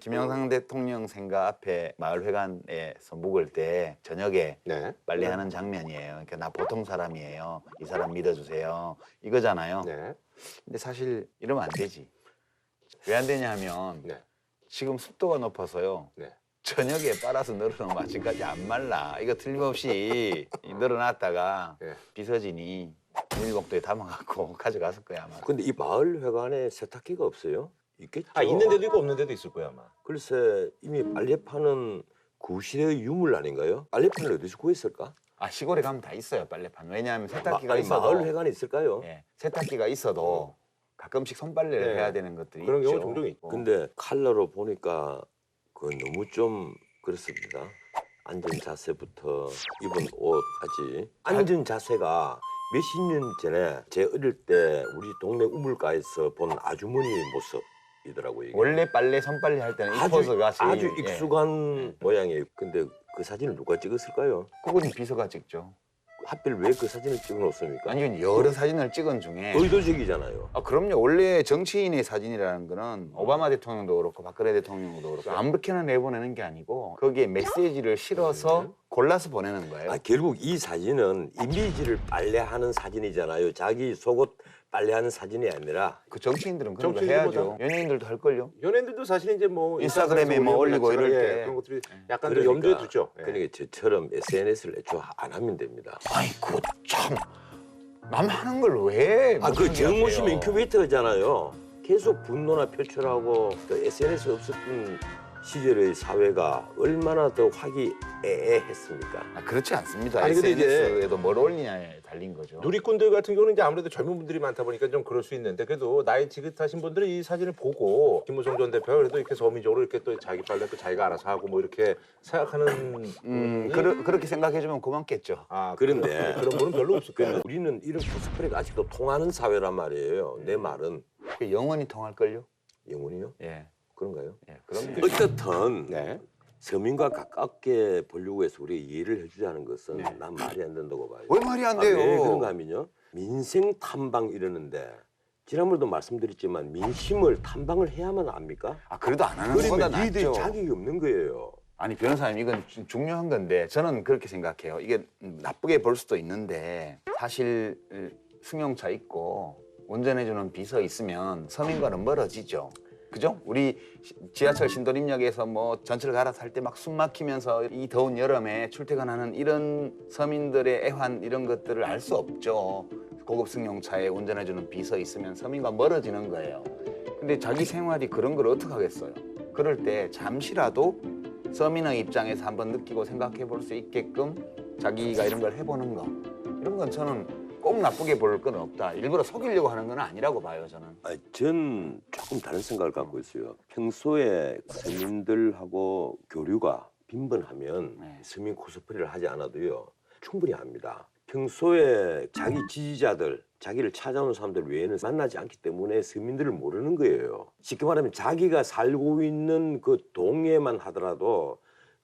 김영삼 대통령 생가 앞에 마을회관에서 묵을 때 저녁에 네. 빨래하는 장면이에요. 그러니까 나 보통 사람이에요. 이 사람 믿어주세요. 이거잖아요. 네. 근데 사실 이러면 안 되지. 왜 안 되냐 하면 네. 지금 습도가 높아서요. 네. 저녁에 빨아서 널어놓으면 아침까지 안 말라. 이거 틀림없이 널어놨다가 네. 비서진이 비닐봉투에 담아갖고 가져갔을 거야 아마. 근데 이 마을회관에 세탁기가 없어요? 있겠죠. 아 있는 데도 있고 없는 데도 있을 거야 아마. 글쎄 이미 빨래 파는 구시대의 유물 아닌가요? 빨래판을 어디서 구했을까? 아 시골에 가면 다 있어요 빨래판. 왜냐하면 세탁기가 아니, 있어도 마을회관에 있을까요? 예, 세탁기가 있어도 가끔씩 손빨래를 네. 해야 되는 것들이 그런 있죠. 경우 종종 있고. 근데 칼라로 보니까 그 너무 좀 그렇습니다. 앉은 자세부터 입은 옷까지 앉은 자세가 몇십 년 전에 제 어릴 때 우리 동네 우물가에서 본 아주머니 모습이더라고요. 이게. 원래 빨래 손빨래 할 때는 이 아주 포즈가 제일, 아주 예. 익숙한 모양이에요. 근데 그 사진을 누가 찍었을까요? 그건 비서가 찍죠. 하필 왜 그 사진을 찍어놓습니까? 아니 여러 사진을 찍은 중에 의도적이잖아요. 아 그럼요. 원래 정치인의 사진이라는 거는 오바마 대통령도 그렇고 박근혜 대통령도 그렇고 아무렇게나 내보내는 게 아니고 거기에 메시지를 실어서 골라서 보내는 거예요. 아, 결국 이 사진은 이미지를 빨래하는 사진이잖아요. 자기 속옷 빨래하는 사진이 아니라 그 정치인들은 그런 거 정치인들보다- 해야죠. 연예인들도 할걸요. 연예인들도 사실 이제 뭐 인스타그램에 뭐 올리고 이럴 예, 때. 그런 것들이 약간 그러니까, 좀 염두에 두죠. 예. 그러니까 저처럼 SNS를 애초에 안 하면 됩니다. 아이고 참. 남 하는 걸 왜? 아, 그 못하게 정모심 하세요? 인큐베이터잖아요. 계속 분노나 표출하고 그 SNS 없었던 시절의 사회가 얼마나 더 화기애애했습니까? 아, 그렇지 않습니다. 아니, 근데 이제 SNS에도 뭘 올리냐에 달린 거죠. 누리꾼들 같은 경우는 이제 아무래도 젊은 분들이 많다 보니까 좀 그럴 수 있는데 그래도 나이 지긋하신 분들은 이 사진을 보고 김무성 전 대표가 그래도 이렇게 서민적으로 이렇게 또 자기 빨래 또 자기가 알아서 하고 뭐 이렇게 생각하는 그렇게 생각해주면 고맙겠죠. 아 그런데 그런 분은 별로 없을 거예요. 우리는 이런 코스프레가 아직도 통하는 사회란 말이에요. 내 말은 그 영원히 통할걸요? 영혼이요? 예, 그런가요? 예, 그럼 어떻든 네. 서민과 가깝게 보려고 해서 우리가 이해를 해주자는 것은 네. 난 말이 안 된다고 봐요. 왜 말이 안 아, 돼요? 왜 그런가 하면요. 민생 탐방 이러는데 지난번에도 말씀드렸지만 민심을 탐방을 해야만 합니까? 아 그래도 안 하는 것보다 그러면 니들 낫죠. 자격이 없는 거예요. 아니 변호사님 이건 중요한 건데 저는 그렇게 생각해요. 이게 나쁘게 볼 수도 있는데 사실 승용차 있고 운전해주는 비서 있으면 서민과는 멀어지죠. 그죠? 우리 지하철 신도림역에서 뭐 전철 갈아탈 때 막 숨 막히면서 이 더운 여름에 출퇴근하는 이런 서민들의 애환 이런 것들을 알 수 없죠. 고급 승용차에 운전해주는 비서 있으면 서민과 멀어지는 거예요. 근데 자기 생활이 그런 걸 어떻게 하겠어요? 그럴 때 잠시라도 서민의 입장에서 한번 느끼고 생각해 볼 수 있게끔 자기가 이런 걸 해보는 거 이런 건 저는 꼭 나쁘게 볼 건 없다. 일부러 속이려고 하는 건 아니라고 봐요, 저는. 전 조금 다른 생각을 갖고 있어요. 평소에 서민들하고 교류가 빈번하면 네. 서민 코스프레를 하지 않아도요. 충분히 합니다. 평소에 자기 지지자들, 자기를 찾아오는 사람들 외에는 만나지 않기 때문에 서민들을 모르는 거예요. 쉽게 말하면 자기가 살고 있는 그 동네만 하더라도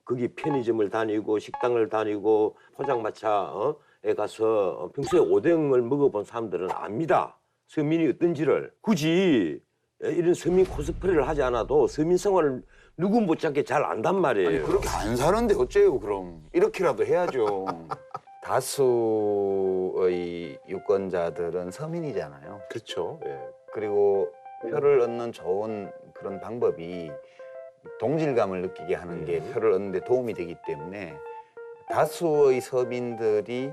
거기 편의점을 다니고 식당을 다니고 포장마차에 가서 평소에 오뎅을 먹어본 사람들은 압니다. 서민이 어떤지를. 굳이 이런 서민 코스프레를 하지 않아도 서민 생활을 누구 못지않게 잘 안단 말이에요. 아니, 그렇게 안 사는데 어째요, 그럼. 이렇게라도 해야죠. 다수의 유권자들은 서민이잖아요. 그렇죠. 예. 그리고 표를 얻는 좋은 그런 방법이 동질감을 느끼게 하는 게 표를 얻는 데 도움이 되기 때문에 다수의 서민들이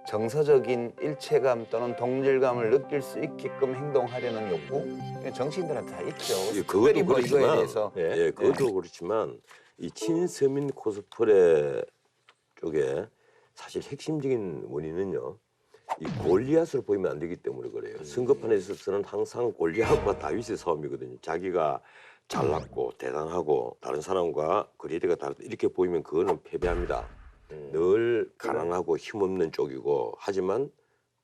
정서적인 일체감 또는 동질감을 느낄 수 있게끔 행동하려는 욕구 정치인들한테 다 있죠. 예, 특별히 그것도 뭐 이거에 그렇지만, 대해서 예, 그것도 그렇지만 이 친서민 코스프레 쪽에 사실 핵심적인 원인은요. 이 골리앗으로 보이면 안 되기 때문에 그래요. 선거판에 있어서는 항상 골리앗과 다윗의 싸움이거든요. 자기가 잘났고 대단하고 다른 사람과 거리대가 다르다 이렇게 보이면 그거는 패배합니다. 늘 가난하고 힘없는 쪽이고 하지만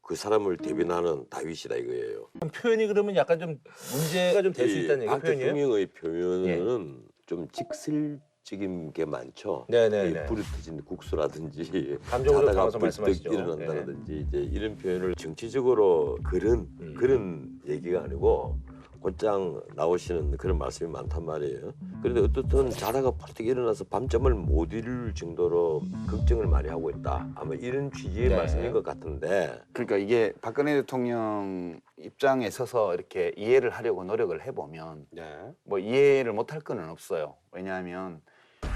그 사람을 대변하는 다윗이다 이거예요. 표현이 그러면 약간 좀 문제가 좀 될 수 있다는 얘기 박 표현이에요? 대통령의 표현은 좀 직설적인 게 많죠. 네네네. 이 불이 터진 국수라든지 감정으로 자다가 담아서 불떡 말씀하시죠. 일어난다든지 이제 이런 표현을 정치적으로 그런 얘기가 아니고 곧장 나오시는 그런 말씀이 많단 말이에요. 그런데 어떻든 자다가 벌떡 일어나서 밤잠을 못 이룰 정도로 걱정을 많이 하고 있다. 아마 이런 취지의 네. 말씀인 것 같은데. 그러니까 이게 박근혜 대통령 입장에 서서 이렇게 이해를 하려고 노력을 해보면 네. 뭐 이해를 못할 건 없어요. 왜냐하면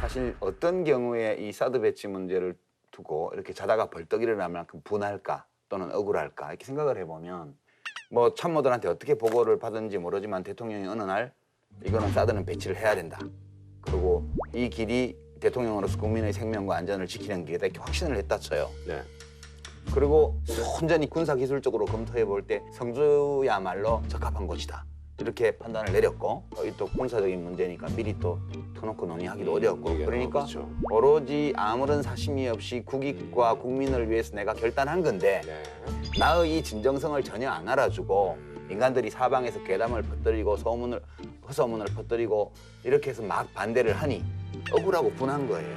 사실 어떤 경우에 이 사드 배치 문제를 두고 이렇게 자다가 벌떡 일어날 만큼 분할까 또는 억울할까 이렇게 생각을 해보면 뭐 참모들한테 어떻게 보고를 받은지 모르지만 대통령이 어느 날 이거는 사드는 배치를 해야 된다. 그리고 이 길이 대통령으로서 국민의 생명과 안전을 지키는 길이다 이렇게 확신을 했다 쳐요. 네. 그리고 온전히 군사기술적으로 검토해 볼 때 성주야말로 적합한 곳이다. 이렇게 판단을 내렸고 또 군사적인 문제니까 미리 또 터놓고 논의하기도 어려웠고 이게 그러니까 그렇죠. 오로지 아무런 사심이 없이 국익과 국민을 위해서 내가 결단한 건데 네. 나의 이 진정성을 전혀 안 알아주고 인간들이 사방에서 괴담을 퍼뜨리고 허소문을 퍼뜨리고 이렇게 해서 막 반대를 하니 억울하고 분한 거예요.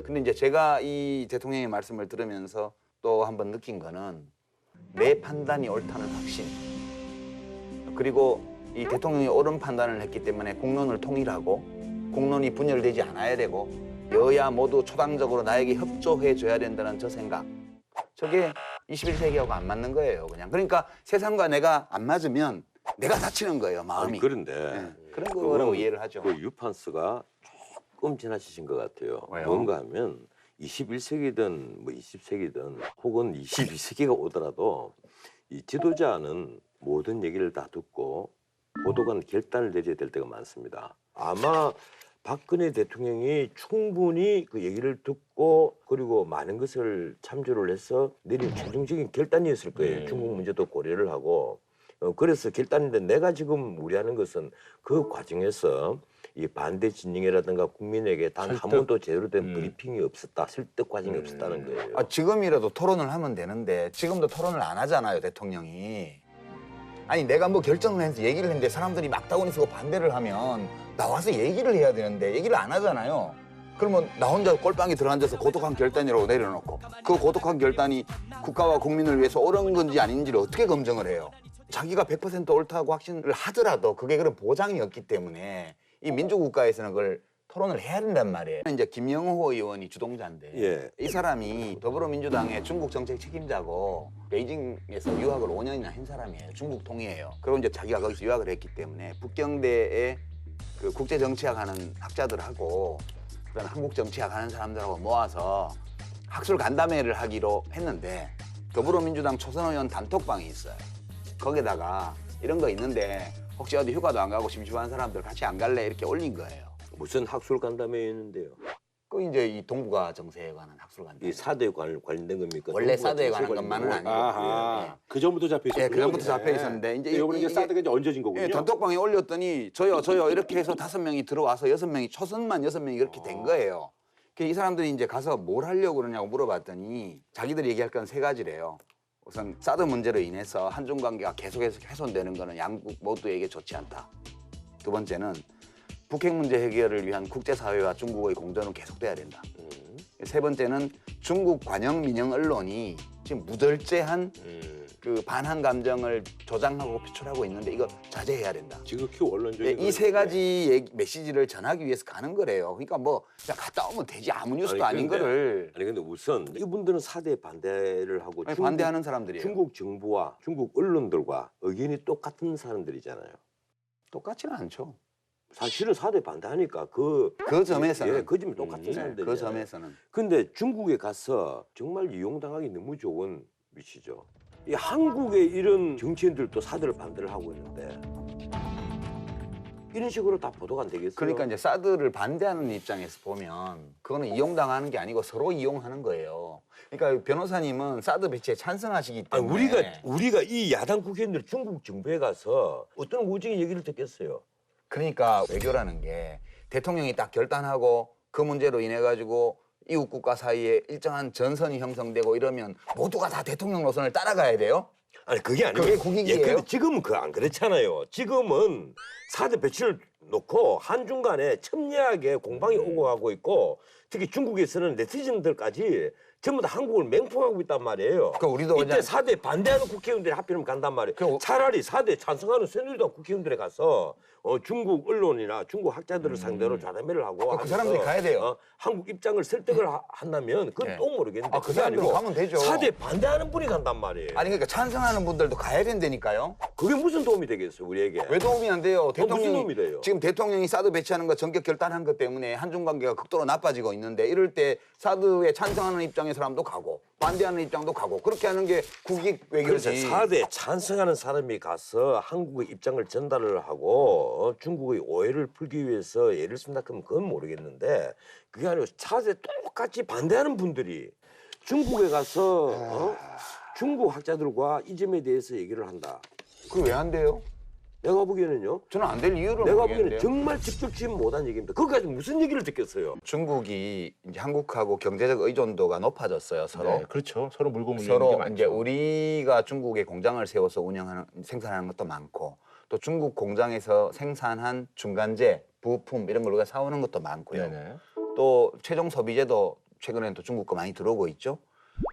근데 이제 제가 이 대통령의 말씀을 들으면서 또 한번 느낀 거는 내 판단이 옳다는 확신 그리고 이 대통령이 옳은 판단을 했기 때문에 국론을 통일하고 국론이 분열되지 않아야 되고 여야 모두 초당적으로 나에게 협조해 줘야 된다는 저 생각 저게 21세기하고 안 맞는 거예요 그냥 그러니까 세상과 내가 안 맞으면 내가 다치는 거예요 마음이 아니, 그런데 네, 그런 거라고 이해를 하죠. 그 유판스가 조금 지나치신 것 같아요. 왜요? 뭔가 하면 21세기든 뭐 20세기든 혹은 22세기가 오더라도 이 지도자는 모든 얘기를 다 듣고 고도관 결단을 내려야 될 때가 많습니다. 아마 박근혜 대통령이 충분히 그 얘기를 듣고 그리고 많은 것을 참조를 해서 내린 최종적인 결단이었을 거예요. 중국 문제도 고려를 하고 그래서 결단인데 내가 지금 우려하는 것은 그 과정에서 이 반대 진영이라든가 국민에게 단 한 설득? 번도 제대로 된 브리핑이 없었다, 설득 과정이 없었다는 거예요. 지금이라도 토론을 하면 되는데 지금도 토론을 안 하잖아요 대통령이. 아니 내가 뭐 결정을 해서 얘기를 했는데 사람들이 막다운이 쓰고 반대를 하면 나와서 얘기를 해야 되는데 얘기를 안 하잖아요. 그러면 나 혼자 꼴방에 들어앉아서 고독한 결단이라고 내려놓고 그 고독한 결단이 국가와 국민을 위해서 옳은 건지 아닌지를 어떻게 검증을 해요. 자기가 100% 옳다고 확신을 하더라도 그게 그런 보장이 없기 때문에 이 민주국가에서는 그걸 토론을 해야 된단 말이에요. 이제 김영호 의원이 주동자인데 예. 이 사람이 더불어민주당의 중국 정책 책임자고 베이징에서 유학을 5년이나 한 사람이에요. 중국 통이에요. 그리고 이제 자기가 거기서 유학을 했기 때문에 북경대에 그 국제 정치학 하는 학자들하고 그다음 한국 정치학 하는 사람들하고 모아서 학술 간담회를 하기로 했는데 더불어민주당 초선 의원 단톡방이 있어요. 거기다가 이런 거 있는데 혹시 어디 휴가도 안 가고 심심한 사람들 같이 안 갈래 이렇게 올린 거예요. 무슨 학술 간담회였는데요? 그 이제 이 동북아 정세에 관한 학술 간담회. 이 사대에 관련된 겁니까? 원래 동북아 사드에 관한 정세 것만은 관련 아니고. 아하. 그 전부터 잡혀 있었군요. 예, 그 전부터 잡혀 있었는데 이제 이번에 이제 사드가 이제 얹어진 거군요. 예, 단톡방에 올렸더니 저요 이렇게 해서 5명이 들어와서 6명이 초선만 6명이 이렇게 된 거예요. 이 사람들이 이제 가서 뭘 하려고 그러냐고 물어봤더니 자기들이 얘기할 건 3가지래요. 우선 사드 문제로 인해서 한중 관계가 계속해서 훼손되는 거는 양국 모두에게 좋지 않다. 두 번째는 북핵 문제 해결을 위한 국제사회와 중국의 공존은 계속돼야 된다. 세 번째는 중국 관영 민영 언론이 지금 무절제한 그 반한 감정을 조장하고 표출하고 있는데 이거 자제해야 된다. 지극히 원론적인. 이 3가지 메시지를 전하기 위해서 가는 거래요. 그러니까 뭐 그냥 갔다 오면 되지 아무 뉴스도 아니, 아닌 근데- 거를 아니 근데 우선 이분들은 사대에 반대를 하고 아니, 반대하는 사람들이에요. 중국 정부와 중국 언론들과 의견이 똑같은 사람들이잖아요. 똑같지는 않죠. 사실은 사대에 반대하니까 그 점에서는 예, 그 점이 똑같은 네, 사람들이에요. 그 점에서는 근데 중국에 가서 정말 이용당하기 너무 좋은 위치죠. 이 한국의 이런 정치인들도 사드를 반대를 하고 있는데 이런 식으로 다 보도가 안 되겠어요? 그러니까 이제 사드를 반대하는 입장에서 보면 그거는 이용당하는 게 아니고 서로 이용하는 거예요. 그러니까 변호사님은 사드 배치에 찬성하시기 아니, 때문에 우리가 이 야당 국회의원들 중국 정부에 가서 어떤 우정의 얘기를 듣겠어요? 그러니까 외교라는 게 대통령이 딱 결단하고 그 문제로 인해 가지고 이웃 국가 사이에 일정한 전선이 형성되고 이러면 모두가 다 대통령 노선을 따라가야 돼요? 아니 그게 아니고 그게 국익이에요? 근데 지금은 그 안 그렇잖아요. 지금은 사드 배치를 놓고 한중 간에 첨예하게 공방이 오고 가고 있고 특히 중국에서는 네티즌들까지 전부 다 한국을 맹폭하고 있단 말이에요. 그러니까 우리도 이때 그냥 4대 반대하는 국회의원들이 하필이면 간단 말이에요. 차라리 4대 찬성하는 새누리당 국회의원들이 가서 중국 언론이나 중국 학자들을 상대로 좌담회를 하고 그 사람들이 가야 돼요. 한국 입장을 설득을 한다면 그건 네. 또 모르겠는데 그 사람들이 가면 되죠. 4대 반대하는 분이 간단 말이에요. 아니 그러니까 찬성하는 분들도 가야 된다니까요. 그게 무슨 도움이 되겠어요, 우리에게? 왜 도움이 안 돼요? 무슨 도움이 돼요? 지금 대통령이 사드 배치하는 거 전격 결단한 것 때문에 한중 관계가 극도로 나빠지고 있는데 이럴 때 사드에 찬성하는 입장의 사람도 가고 반대하는 입장도 가고 그렇게 하는 게 국익 그래서 외교지. 4대 찬성하는 사람이 가서 한국의 입장을 전달을 하고 중국의 오해를 풀기 위해서 예를 쓴다 그러면 그건 모르겠는데 그게 아니고 4대 똑같이 반대하는 분들이 중국에 가서 중국 학자들과 이 점에 대해서 얘기를 한다. 그게 왜 안 돼요? 내가 보기에는요. 저는 안 될 이유를 내가 모르겠는데요. 보기에는 정말 직접치 못한 얘기입니다. 거기까지 무슨 얘기를 듣겠어요? 중국이 이제 한국하고 경제적 의존도가 높아졌어요 서로. 네, 그렇죠. 서로 물고 물리는 게 서로 많죠. 이제 우리가 중국에 공장을 세워서 생산하는 것도 많고 또 중국 공장에서 생산한 중간재, 부품 이런 걸 우리가 사오는 것도 많고요. 네네. 또 최종 소비재도 최근에는 또 중국 거 많이 들어오고 있죠.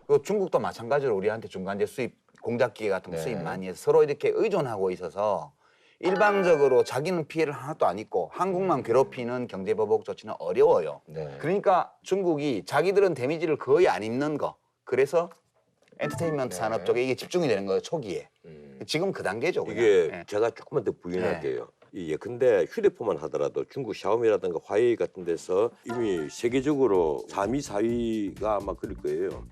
그리고 중국도 마찬가지로 우리한테 중간재 수입, 공작기계 같은 거 네. 수입 많이 해서 서로 이렇게 의존하고 있어서 일방적으로 자기는 피해를 하나도 안 입고 한국만 괴롭히는 경제보복 조치는 어려워요. 네. 그러니까 중국이 자기들은 데미지를 거의 안 입는 거. 그래서 엔터테인먼트 네. 산업 쪽에 이게 집중이 되는 거예요, 초기에. 지금 그 단계죠. 그냥. 이게 예. 제가 조금만 더 부연할게요. 예, 근데 휴대폰만 하더라도 중국 샤오미라든가 화웨이 같은 데서 이미 세계적으로 3위, 4위가 아마 그럴 거예요.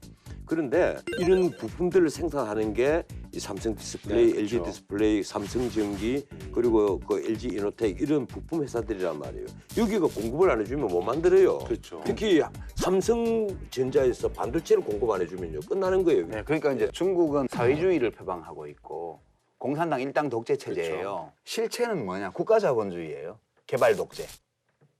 그런데 이런 부품들을 생산하는 게 이 삼성 디스플레이, 네, LG 그렇죠. 디스플레이, 디스플레이, 삼성전기 그리고 그 LG 이노텍 이런 부품 회사들이란 말이에요. 여기가 공급을 안 해주면 못 만들어요. 그렇죠. 특히 삼성전자에서 반도체를 공급 안 해주면요 끝나는 거예요. 네, 그러니까 이제 중국은 사회주의를 표방하고 있고 공산당 일당 독재 체제예요. 그렇죠. 실체는 뭐냐? 국가 자본주의예요. 개발 독재.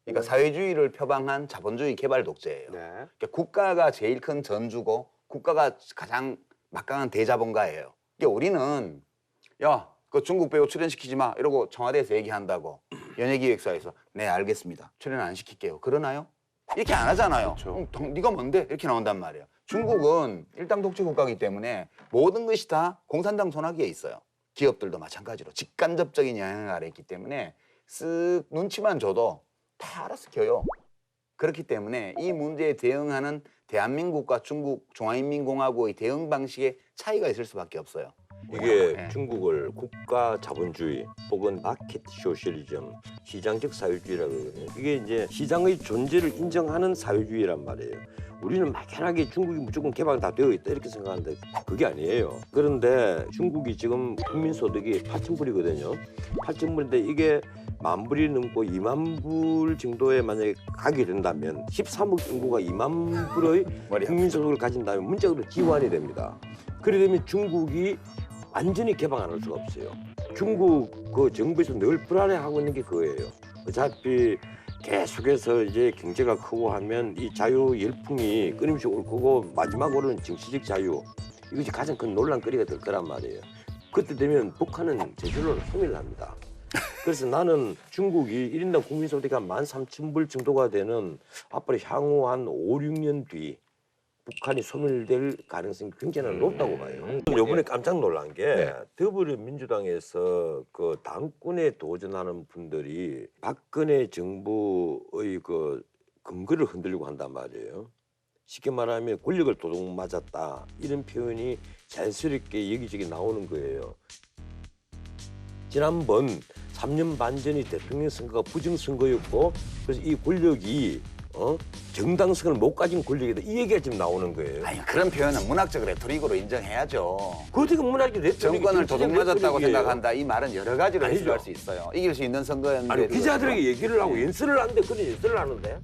그러니까 사회주의를 표방한 자본주의 개발 독재예요. 네. 그러니까 국가가 제일 큰 전주고 국가가 가장 막강한 대자본가예요. 그러니까 우리는 야, 그 중국 배우 출연시키지 마 이러고 청와대에서 얘기한다고 연예기획사에서 네 알겠습니다. 출연 안 시킬게요. 그러나요? 이렇게 안 하잖아요. 그렇죠. 네가 뭔데? 이렇게 나온단 말이에요. 중국은 일당 독재 국가이기 때문에 모든 것이 다 공산당 손아귀에 있어요. 기업들도 마찬가지로 직간접적인 영향 아래 있기 때문에 쓱 눈치만 줘도 다 알아서 켜요. 그렇기 때문에 이 문제에 대응하는 대한민국과 중국 중화인민공화국의 대응 방식에 차이가 있을 수밖에 없어요. 이게 네. 중국을 국가 자본주의 혹은 마켓 소셜리즘, 시장적 사회주의라고 그러거든요. 이게 이제 시장의 존재를 인정하는 사회주의란 말이에요. 우리는 막연하게 중국이 무조건 개방 다 되어 있다 이렇게 생각하는데 그게 아니에요. 그런데 중국이 지금 국민 소득이 8,000불이거든요. 8,000불인데 이게 10,000불이 넘고 2만 불 정도에 만약에 가게 된다면 13억 인구가 2만 불의 국민 소득을 가진다면 문자로 기환이 됩니다. 그래 되면 중국이 완전히 개방 안 할 수가 없어요. 중국 그 정부에서 늘 불안해하고 있는 게 그거예요. 어차피 계속해서 이제 경제가 크고 하면 이 자유 열풍이 끊임없이 올 거고 마지막으로는 정치적 자유 이것이 가장 큰 논란거리가 될 거란 말이에요. 그때 되면 북한은 제절로 소멸을 합니다. 그래서 나는 중국이 1인당 국민소득이 한 13,000불 정도가 되는 앞으로 향후 한 5, 6년 뒤 북한이 소멸될 가능성이 굉장히 높다고 봐요. 이번에 깜짝 놀란 게 네. 더불어민주당에서 그 당권에 도전하는 분들이 박근혜 정부의 그 근거를 흔들려고 한단 말이에요. 쉽게 말하면 권력을 도둑 맞았다 이런 표현이 자연스럽게 여기저기 나오는 거예요. 지난번 3년 반 전이 대통령 선거가 부정선거였고 그래서 이 권력이 정당성을 못 가진 권력이다 이 얘기가 지금 나오는 거예요. 아니 그런 표현은 문학적 레토릭으로 인정해야죠. 그것도 문학적 레토릭 정권을 도둑맞았다고 레토릭이에요. 생각한다. 이 말은 여러 가지로 아니죠. 해석할 수 있어요. 이길 수 있는 선거였는데 아니 기자들에게 얘기를 하고 네. 연설을 하는데 그런 연설을 하는데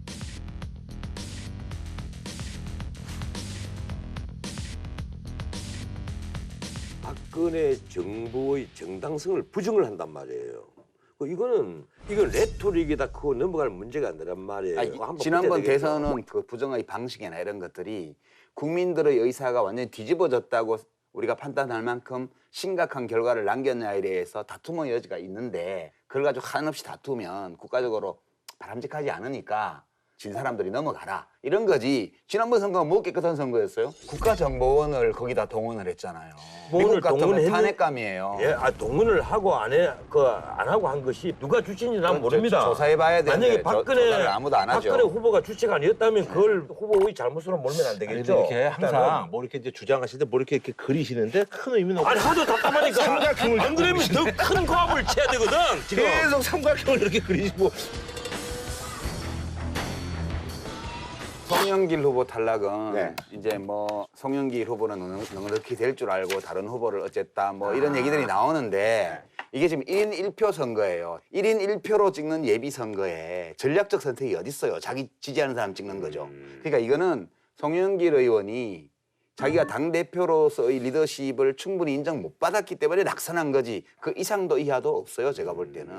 박근혜 정부의 정당성을 부정을 한단 말이에요. 이건 레토릭이다 크고 넘어갈 문제가 아니란 말이에요. 아니, 한번 지난번 붙여야 되겠죠. 대선은 그 부정의 방식이나 이런 것들이 국민들의 의사가 완전히 뒤집어졌다고 우리가 판단할 만큼 심각한 결과를 남겼냐에 대해서 다툼의 여지가 있는데 그걸 가지고 한없이 다투면 국가적으로 바람직하지 않으니까 진 사람들이 넘어가라 이런 거지. 지난번 선거가 뭐 깨끗한 선거였어요? 국가정보원을 거기다 동원을 했잖아요. 뭐를 미국 같으면 동원했는- 탄핵감이에요. 예, 동원을 하고 안 하고 한 것이 누가 주체인지 난 모릅니다. 조사해봐야 되는데 만약에 박근혜 조사를 아무도 안 하죠. 박근혜 후보가 주체가 아니었다면 그걸 후보의 잘못으로 몰면 안 아니, 되겠죠. 이렇게 항상 뭐 이렇게 이제 주장하실 때 뭐 이렇게 그리시는데 큰 의미는 없고 아니 하도 답답하니까 삼각형을 안 그러면 더 큰 고압을 쳐야 되거든. 지금 계속 삼각형을 이렇게 그리시고 송영길 후보 탈락은 네. 이제 뭐 송영길 후보는 넉넉히 될 줄 알고 다른 후보를 어쨌다 뭐 이런 얘기들이 나오는데 이게 지금 1인 1표 선거예요. 1인 1표로 찍는 예비 선거에 전략적 선택이 어디 있어요? 자기 지지하는 사람 찍는 거죠. 그러니까 이거는 송영길 의원이 자기가 당대표로서의 리더십을 충분히 인정 못 받았기 때문에 낙선한 거지 그 이상도 이하도 없어요. 제가 볼 때는.